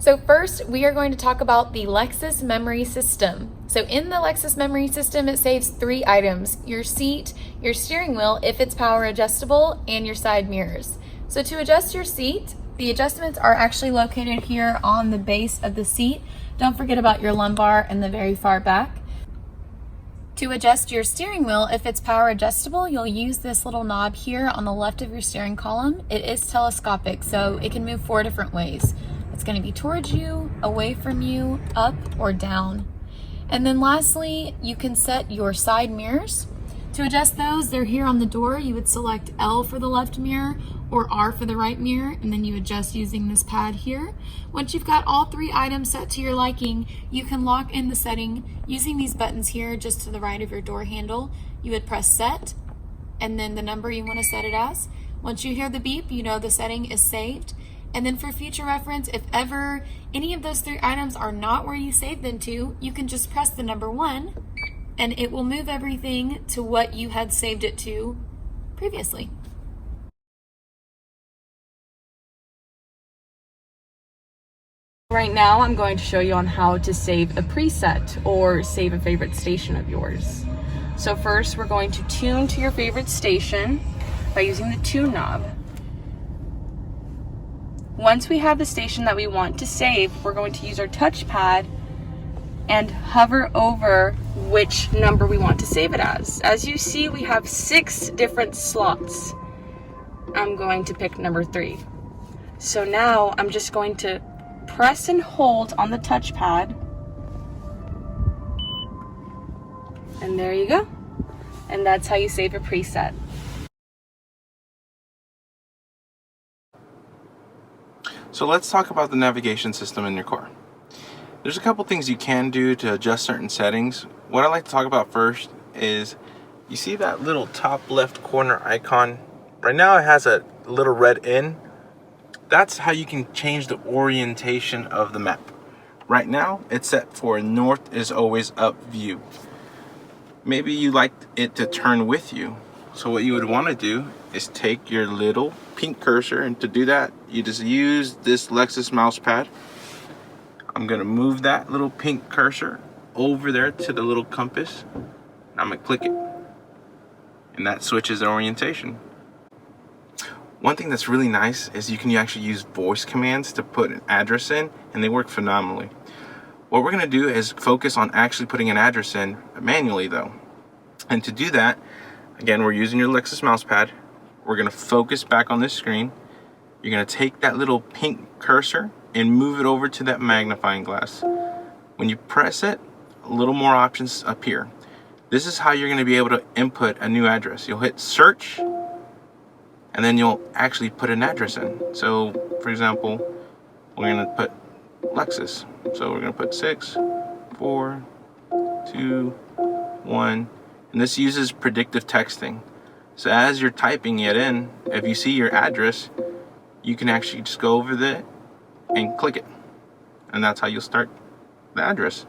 So first, we are going to talk about the Lexus memory system. So in the Lexus memory system, it saves 3 items: your seat, your steering wheel if it's power adjustable, and your side mirrors. So to adjust your seat, the adjustments are actually located here on the base of the seat. Don't forget about your lumbar in the very far back. To adjust your steering wheel, if it's power adjustable, you'll use this little knob here on the left of your steering column. It is telescopic, so it can move 4 different ways. It's going to be towards you, away from you, up, or down. And then lastly, you can set your side mirrors. To adjust those, they're here on the door. You would select L for the left mirror or R for the right mirror, and then you adjust using this pad here. Once you've got all 3 items set to your liking, you can lock in the setting using these buttons here just to the right of your door handle. You would press set and then the number you want to set it as. Once you hear the beep, you know the setting is saved. And then for future reference, if ever any of those 3 items are not where you saved them to, you can just press the number 1 and it will move everything to what you had saved it to previously. Right now, I'm going to show you on how to save a preset or save a favorite station of yours. So first, we're going to tune to your favorite station by using the tune knob. Once we have the station that we want to save, we're going to use our touchpad and hover over which number we want to save it as. As you see, we have 6 different slots. I'm going to pick number 3. So now I'm just going to press and hold on the touchpad, and there you go. And that's how you save a preset. So let's talk about the navigation system in your car. There's a couple things you can do to adjust certain settings. What I like to talk about first is, you see that little top left corner icon? Right now it has a little red N. That's how you can change the orientation of the map. Right now it's set for north is always up view. Maybe you like it to turn with you. So what you would want to do is take your little pink cursor, and to do that you just use this Lexus mouse pad. I'm gonna move that little pink cursor over there to the little compass. I'm gonna click it, and that switches the orientation. One thing that's really nice is you can actually use voice commands to put an address in, and they work phenomenally. What we're gonna do is focus on actually putting an address in manually though. And to do that, again, we're using your Lexus mouse pad. We're gonna focus back on this screen. You're gonna take that little pink cursor and move it over to that magnifying glass. When you press it, a little more options appear. This is how you're gonna be able to input a new address. You'll hit search, and then you'll actually put an address in. So for example, we're gonna put Lexus. So we're gonna put 6, 4, 2, 1, and this uses predictive texting. So as you're typing it in, if you see your address, you can actually just go over there and click it. And that's how you'll start the address.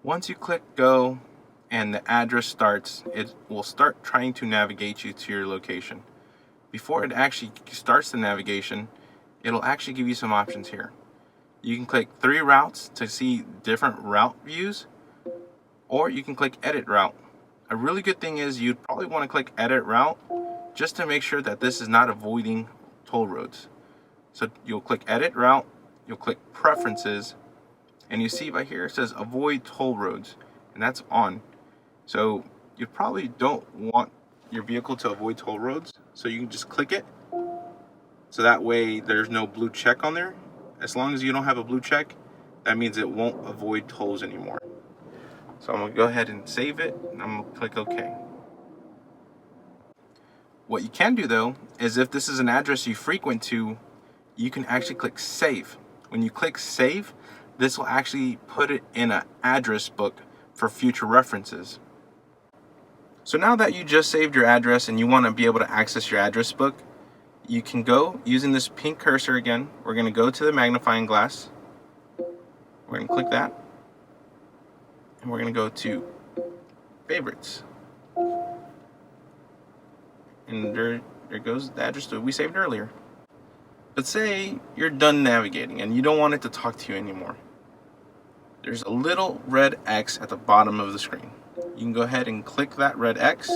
Once you click go and the address starts, it will start trying to navigate you to your location. Before it actually starts the navigation, it'll actually give you some options here. You can click 3 routes to see different route views, or you can click edit route. A really good thing is you'd probably want to click edit route just to make sure that this is not avoiding toll roads. So you'll click edit route, you'll click preferences, and you see right here it says avoid toll roads, and that's on. So you probably don't want your vehicle to avoid toll roads, so you can just click it. So that way there's no blue check on there. As long as you don't have a blue check, that means it won't avoid tolls anymore. So I'm gonna go ahead and save it, and I'm gonna click OK. What you can do though, is if this is an address you frequent to, you can actually click save. When you click save, this will actually put it in an address book for future references. So now that you just saved your address and you want to be able to access your address book, you can go using this pink cursor again. We're going to go to the magnifying glass. We're going to click that. And we're going to go to favorites. And there goes the address that we saved earlier. But say you're done navigating and you don't want it to talk to you anymore. There's a little red X at the bottom of the screen. You can go ahead and click that red X,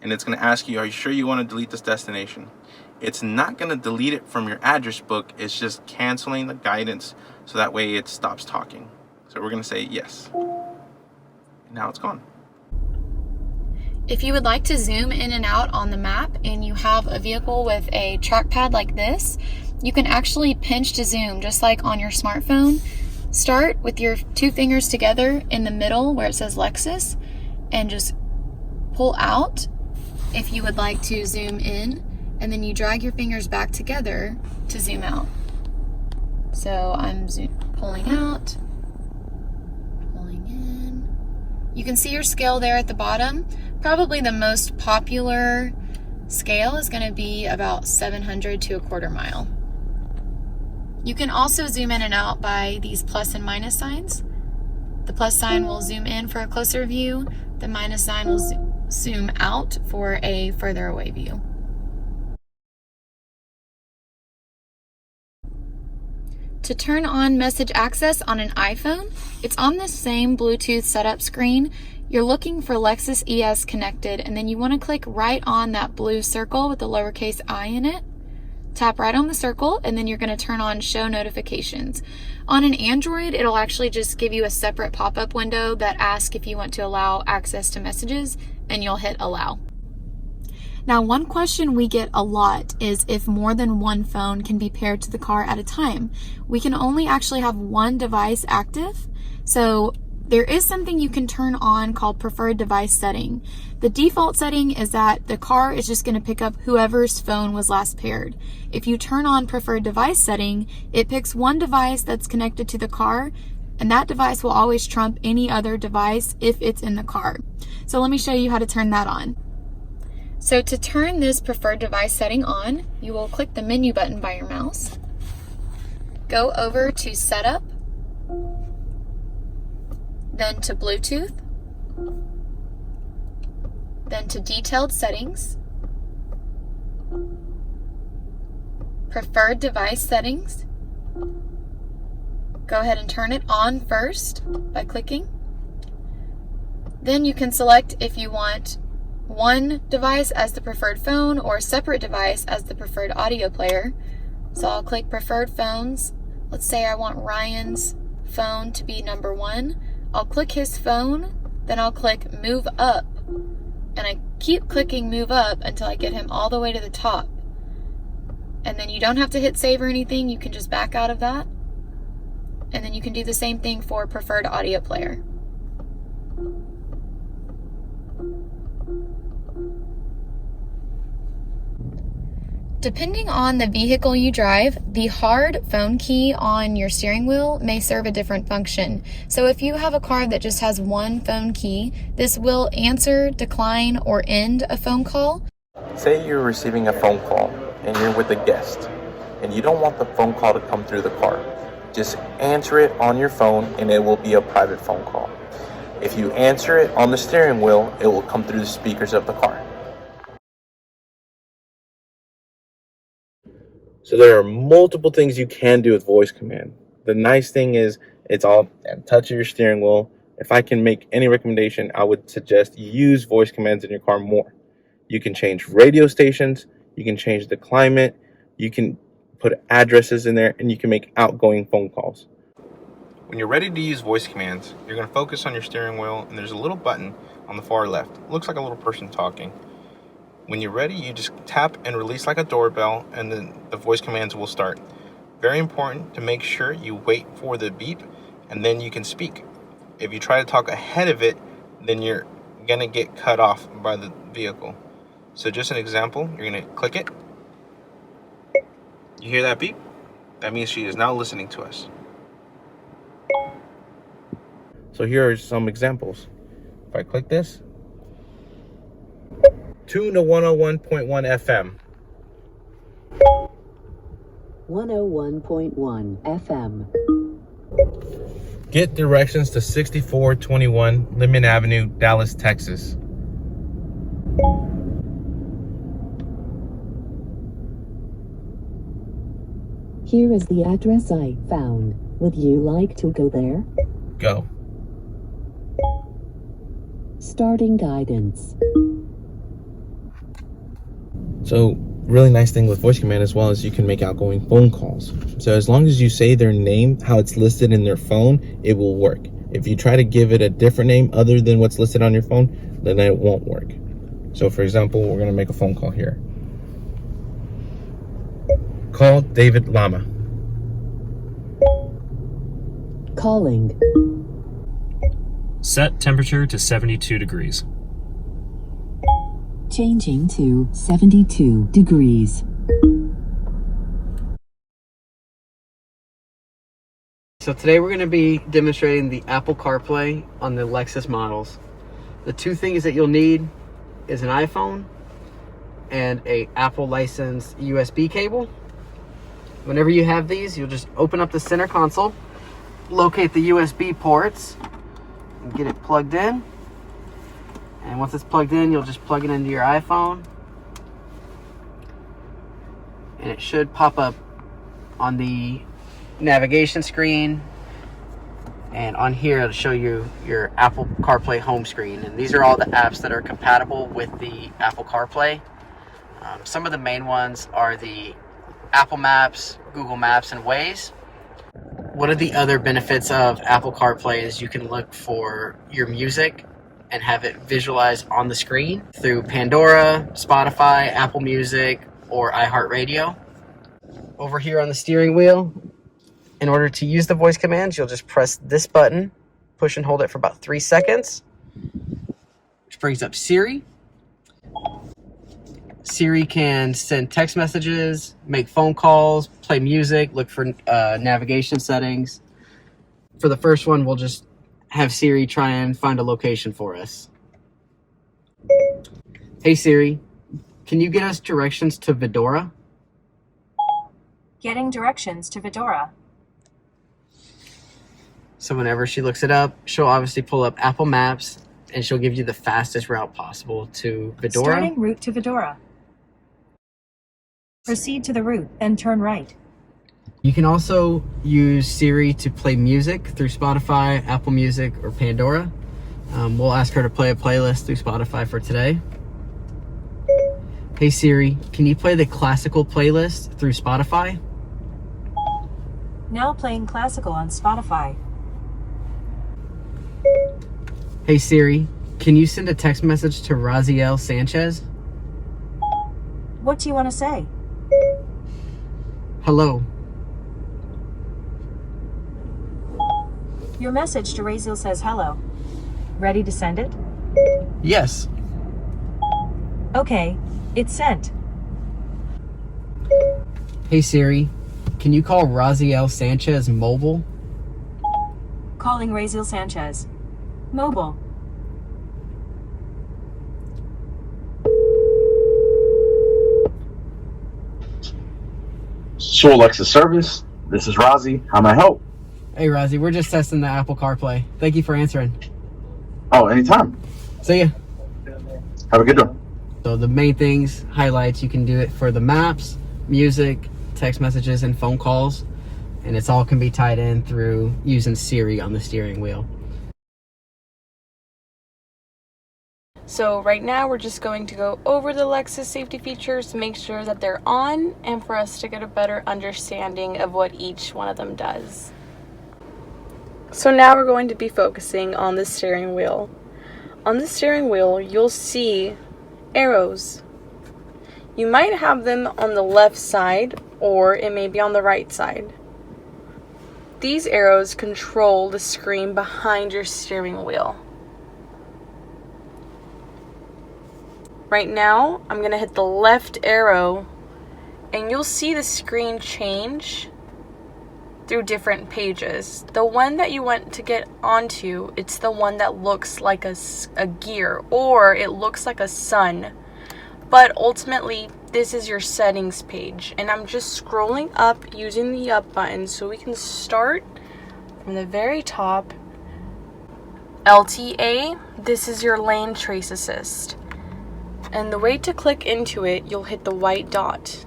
and it's going to ask you, are you sure you want to delete this destination? It's not going to delete it from your address book. It's just canceling the guidance so that way it stops talking. So we're going to say yes. And now it's gone. If you would like to zoom in and out on the map and you have a vehicle with a trackpad like this, you can actually pinch to zoom just like on your smartphone. Start with your two fingers together in the middle where it says Lexus and just pull out if you would like to zoom in, and then you drag your fingers back together to zoom out. So I'm pulling out, pulling in. You can see your scale there at the bottom. Probably the most popular scale is going to be about 700 to a quarter mile. You can also zoom in and out by these plus and minus signs. The plus sign will zoom in for a closer view. The minus sign will zoom out for a further away view. To turn on message access on an iPhone, it's on the same Bluetooth setup screen. You're looking for Lexus ES connected, and then you want to click right on that blue circle with the lowercase I in it. Tap right on the circle, and then you're going to turn on show notifications. On an Android, it'll actually just give you a separate pop-up window that asks if you want to allow access to messages, and you'll hit allow. Now, one question we get a lot is if more than one phone can be paired to the car at a time. We can only actually have one device active, so there is something you can turn on called preferred device setting. The default setting is that the car is just going to pick up whoever's phone was last paired. If you turn on preferred device setting, it picks one device that's connected to the car, and that device will always trump any other device if it's in the car. So let me show you how to turn that on. So to turn this preferred device setting on, you will click the menu button by your mouse, go over to Setup, then to Bluetooth, then to Detailed Settings, Preferred Device Settings. Go ahead and turn it on first by clicking. Then you can select if you want one device as the preferred phone or a separate device as the preferred audio player. So I'll click Preferred Phones. Let's say I want Ryan's phone to be number 1. I'll click his phone, then I'll click Move Up, and I keep clicking Move Up until I get him all the way to the top. And then you don't have to hit save or anything, you can just back out of that. And then you can do the same thing for preferred audio player. Depending on the vehicle you drive, the hard phone key on your steering wheel may serve a different function. So if you have a car that just has one phone key, this will answer, decline, or end a phone call. Say you're receiving a phone call and you're with a guest and you don't want the phone call to come through the car. Just answer it on your phone and it will be a private phone call. If you answer it on the steering wheel, it will come through the speakers of the car. So there are multiple things you can do with voice command. The nice thing is it's all at the touch of your steering wheel. If I can make any recommendation, I would suggest you use voice commands in your car more. You can change radio stations, you can change the climate, you can put addresses in there, and you can make outgoing phone calls. When you're ready to use voice commands, you're going to focus on your steering wheel, and there's a little button on the far left. It looks like a little person talking. When you're ready, you just tap and release like a doorbell, and then the voice commands will start. Very important to make sure you wait for the beep, and then you can speak. If you try to talk ahead of it, then you're going to get cut off by the vehicle. So just an example, you're going to click it. You hear that beep? That means she is now listening to us. So here are some examples. If I click this, tune to 101.1 FM. 101.1 FM. Get directions to 6421 Lemon Avenue, Dallas, Texas. Here is the address I found. Would you like to go there? Go. Starting guidance. So, really nice thing with voice command as well is you can make outgoing phone calls. So as long as you say their name, how it's listed in their phone, it will work. If you try to give it a different name other than what's listed on your phone, then it won't work. So for example, we're gonna make a phone call here. Call David Lama. Calling. Set temperature to 72 degrees. Changing to 72 degrees. So today we're going to be demonstrating the Apple CarPlay on the Lexus models. The two things that you'll need is an iPhone and a Apple licensed USB cable. Whenever you have these, you'll just open up the center console, locate the USB ports, and get it plugged in. And once it's plugged in, you'll just plug it into your iPhone. And it should pop up on the navigation screen. And on here, it'll show you your Apple CarPlay home screen. And these are all the apps that are compatible with the Apple CarPlay. Some of the main ones are the Apple Maps, Google Maps, and Waze. One of the other benefits of Apple CarPlay is you can look for your music and have it visualized on the screen through Pandora, Spotify, Apple Music, or iHeartRadio. Over here on the steering wheel, in order to use the voice commands, you'll just press this button, push and hold it for about 3 seconds, which brings up Siri. Siri can send text messages, make phone calls, play music, look for navigation settings. For the first one, we'll just have Siri try and find a location for us. Hey Siri, can you get us directions to Vidora? Getting directions to Vidora. So whenever she looks it up, she'll obviously pull up Apple Maps and she'll give you the fastest route possible to Vidora. Starting route to Vidora. Proceed to the route, then turn right. You can also use Siri to play music through Spotify, Apple Music, or Pandora. We'll ask her to play a playlist through Spotify for today. Hey Siri, can you play the classical playlist through Spotify? Now playing classical on Spotify. Hey Siri, can you send a text message to Raziel Sanchez? What do you want to say? Hello. Your message to Raziel says hello. Ready to send it? Yes. Okay, it's sent. Hey Siri, can you call Raziel Sanchez mobile? Calling Raziel Sanchez. Mobile. Sewell Lexus Service. This is Rozzy. How may I help? Hey Razi, we're just testing the Apple CarPlay. Thank you for answering. Oh, anytime. See ya. Have a good one. So the main things, highlights, you can do it for the maps, music, text messages, and phone calls. And it's all can be tied in through using Siri on the steering wheel. So right now we're just going to go over the Lexus safety features to make sure that they're on and for us to get a better understanding of what each one of them does. So now we're going to be focusing on the steering wheel. On the steering wheel, you'll see arrows. You might have them on the left side or it may be on the right side. These arrows control the screen behind your steering wheel. Right now, I'm going to hit the left arrow and you'll see the screen change through different pages. The one that you want to get onto, it's the one that looks like a gear or it looks like a sun. But ultimately, this is your settings page. And I'm just scrolling up using the up button so we can start from the very top. LTA, this is your lane trace assist. And the way to click into it, you'll hit the white dot.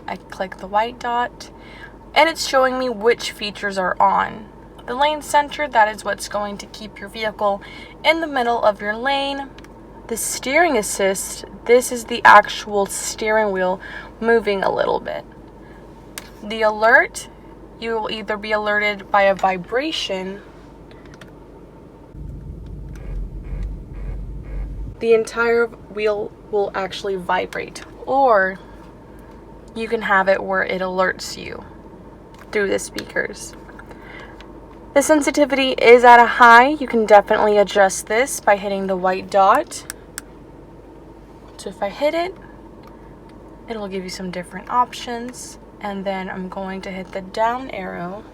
I click the white dot, and it's showing me which features are on. The lane center, that is what's going to keep your vehicle in the middle of your lane. The steering assist, this is the actual steering wheel moving a little bit. The alert, you will either be alerted by a vibration. The entire wheel will actually vibrate, or you can have it where it alerts you through the speakers. The sensitivity is at a high. You can definitely adjust this by hitting the white dot. So if I hit it, it'll give you some different options, and then I'm going to hit the down arrow.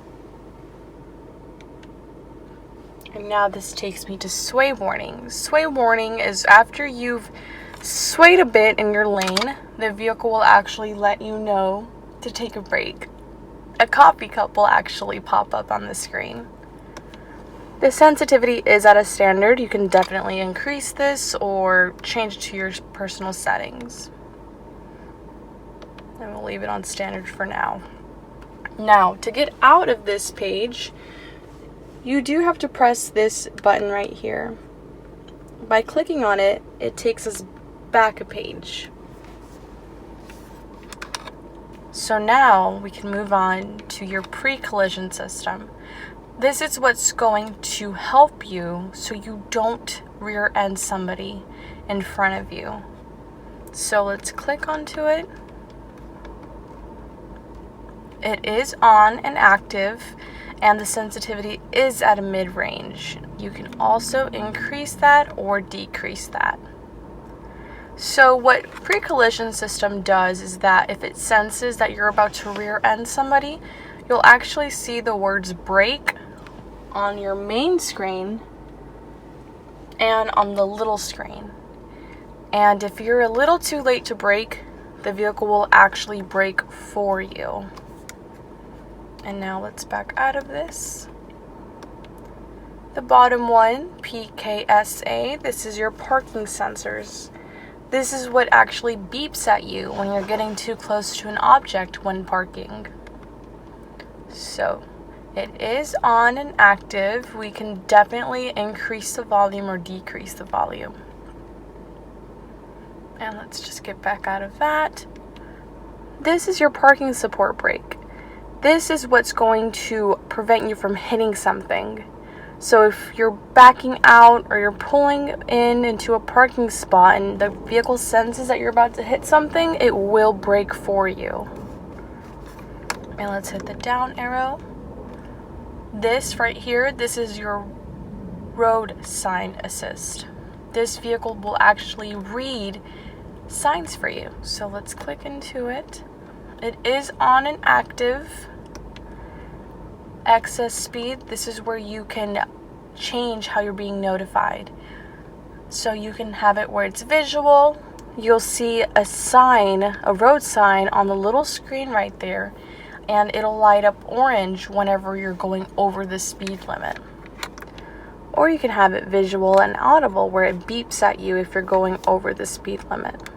And now this takes me to sway warning. Sway warning is after you've swayed a bit in your lane, the vehicle will actually let you know to take a break. A coffee cup will actually pop up on the screen. The sensitivity is at a standard. You can definitely increase this or change it to your personal settings. And we'll leave it on standard for now. Now, to get out of this page, you do have to press this button right here. By clicking on it, it takes us back a page. So now we can move on to your pre-collision system. This is what's going to help you so you don't rear end somebody in front of you. So let's click onto it. It is on and active, and the sensitivity is at a mid-range. You can also increase that or decrease that. So what pre-collision system does is that if it senses that you're about to rear end somebody, you'll actually see the words brake on your main screen and on the little screen. And if you're a little too late to brake, the vehicle will actually brake for you. And now let's back out of this. The bottom one, PKSA, this is your parking sensors. This is what actually beeps at you when you're getting too close to an object when parking. So it is on and active. We can definitely increase the volume or decrease the volume. And let's just get back out of that. This is your parking support brake. This is what's going to prevent you from hitting something. So if you're backing out or you're pulling into a parking spot and the vehicle senses that you're about to hit something, it will brake for you. And let's hit the down arrow. This right here, this is your road sign assist. This vehicle will actually read signs for you. So let's click into it. It is on and active. Excess speed, this is where you can change how you're being notified. So you can have it where it's visual. You'll see a sign, a road sign on the little screen right there, and it'll light up orange whenever you're going over the speed limit. Or you can have it visual and audible where it beeps at you if you're going over the speed limit.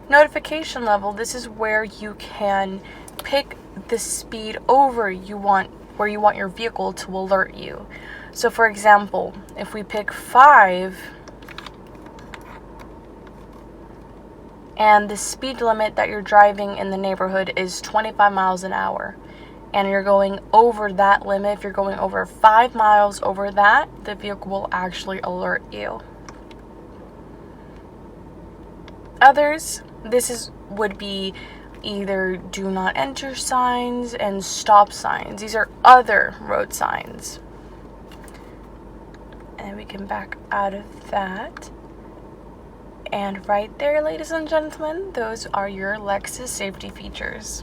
Notification level, this is where you can pick the speed where you want your vehicle to alert you. So for example, if we pick 5 and the speed limit that you're driving in the neighborhood is 25 miles an hour and you're going over that limit, if you're going over 5 miles over that, the vehicle will actually alert you. Others, would be either do not enter signs and stop signs. These are other road signs. And we can back out of that. And right there, ladies and gentlemen, those are your Lexus safety features.